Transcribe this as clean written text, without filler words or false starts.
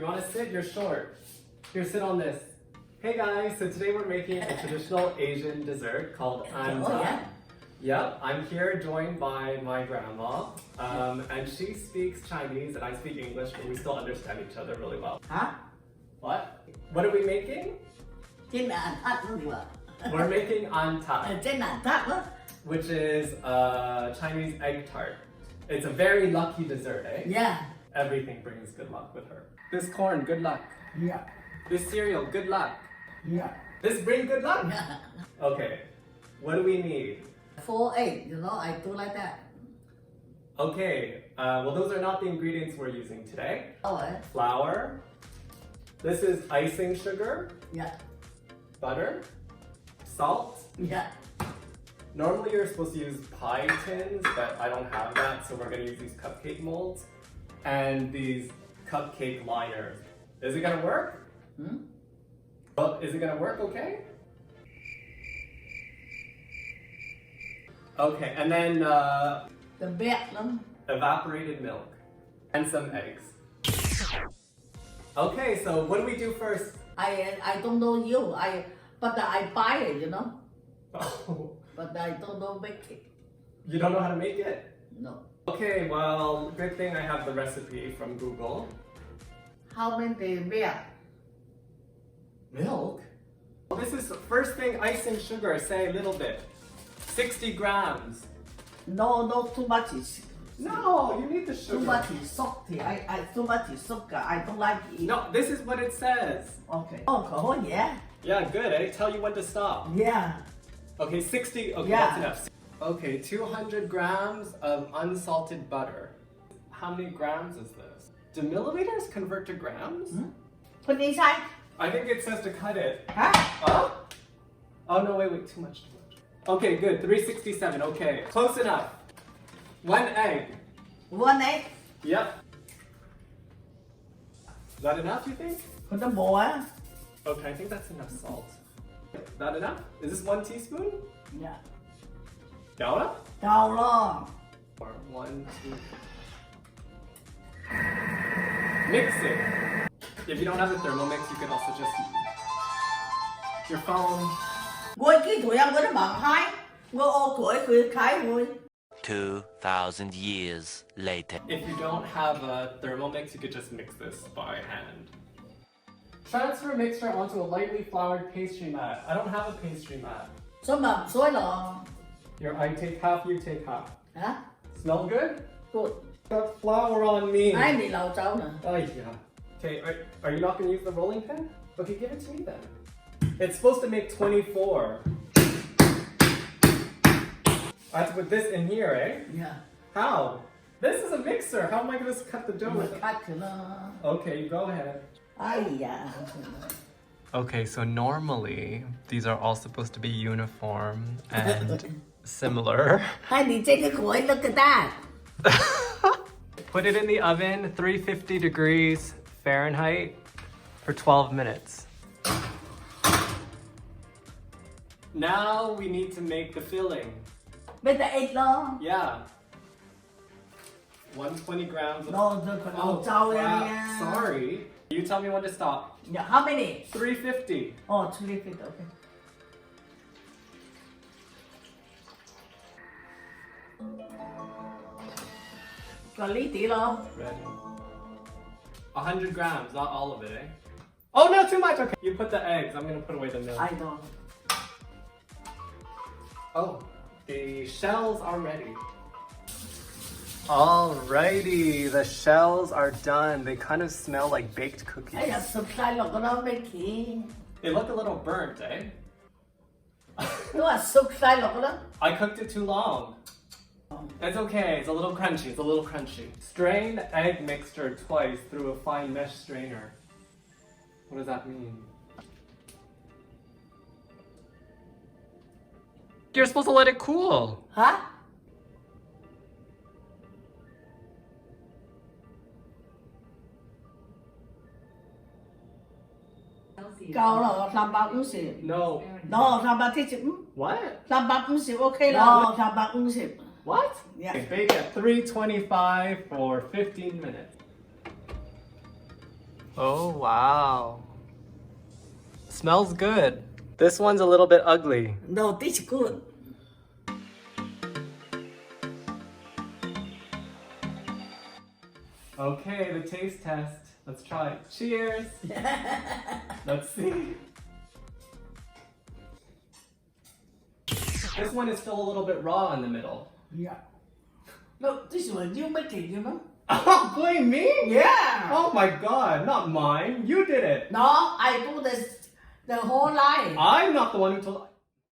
You want to sit? You're short. Here, sit on this. Hey guys, so today we're making a traditional Asian dessert called an tart. Yep, I'm here joined by my grandma, and she speaks Chinese and I speak English, but we still understand each other really well. Hả? What? What are we making? Trên là ăn thắt luôn rồi. We're making an tart, Trên là ăn thắt đó. which is a Chinese egg tart. It's a very lucky dessert, eh? Yeah. Everything brings good luck with her. This corn, good luck. Yeah. This cereal, good luck. Yeah. This bring good luck. Okay, what do we need? 4 egg, I do like that. Okay, well those are not the ingredients we're using today. Oh, Flour. This is icing sugar, yeah. butter, salt. Yeah. Normally you're supposed to use pie tins, but I don't have that, so we're gonna use these cupcake molds and these cupcake liners. Is it gonna work? Well, is it gonna work okay? Okay, and then The best lắm. evaporated milk and some eggs. Okay, so what do we do first? I don't know you. But I buy it, Oh, But I don't know make it. you don't know how to make it? No. Okay, well, good thing I have the recipe from Google. How many milk? Milk? This is first thing, icing sugar, say a little bit. 60 grams. No, too much. No, you need the sugar. Too much is salty. Too much is sugar. I don't like it. No, this is what it says. Okay. Oh, yeah. Yeah, good, eh? Tell you when to stop. Yeah. Okay, 60, okay, Yeah. that's enough. Okay, 200 grams of unsalted butter. How many grams is this? Do milliliters convert to grams? Put inside. I think it says to cut it. Huh? Oh? Oh no, wait, too much. Okay, good, 367, okay. Close enough. 1 egg. 1 egg. Yep. Is that enough, you think? Put the more. Okay, I think that's enough salt. That enough? Is this 1 teaspoon? Yeah. Gouda? Cao lo. Or 1, 2. Mix it. If you don't have a Thermomix, you can also just your phone. Ngồi cái tụi em có nó bằng hai. Ngồi ô cười khai ngồi. 2,000 years later. If you don't have a Thermomix, you could just mix this by hand. Transfer mixture onto a lightly floured pastry mat. I don't have a pastry mat. Số mầm xối lò. Here, I take half, you take half. Hả? Smell good? Good. Got flour on me. Ai bị lầu trâu nè. Oh yeah. Okay, are you not going to use the rolling pin? Okay, give it to me then. It's supposed to make 24. I have to put this in here, eh? Yeah. How? This is a mixer. How am I going to cut the dough Mà with it? cắt thì nó. Okay, you go ahead. Ai da. Okay, so normally these are all supposed to be uniform and similar. Hai đi trên cái củi, look at that. Put it in the oven, 350 degrees Fahrenheit for 12 minutes. Now we need to make the filling. Bây giờ ít lo. Yeah. 120 grams of... No, the lầu trâu crap. nha. Sorry. You tell me when to stop. Yeah, how many? 350. Oh, 350, okay. Còn lý tỷ lo. Ready. 100 grams, not all of it, eh? Oh no, too much! Okay. You put the eggs. I'm gonna put away the milk. I know. Oh, the shells are ready. Alrighty, the shells are done. They kind of smell like baked cookies. Ai là sụp sai lọc nó mấy kì. They look a little burnt, eh? Nó là sụp sai lọc đó. I cooked it too long. It's okay, it's a little crunchy, it's a little crunchy. Strain the egg mixture twice through a fine mesh strainer. What does that mean? You're supposed to let it cool. Hả? Cao là làm bạc cũng xỉu. No. No, làm bạc thì chịu. What? Làm bạc cũng xỉu, okay là. Làm bạc cũng xỉu. What? Yeah. Bake at 325 for 15 minutes. Oh, wow. Smells good. This one's a little bit ugly. No, this good. Okay, the taste test. Let's try it. Cheers. Let's see. This one is still a little bit raw in the middle. Yeah. No, this one you make it, you know? Oh, blame me? Yeah. Oh my god, not mine. You did it. No, I do this the whole life. I'm not the one who told.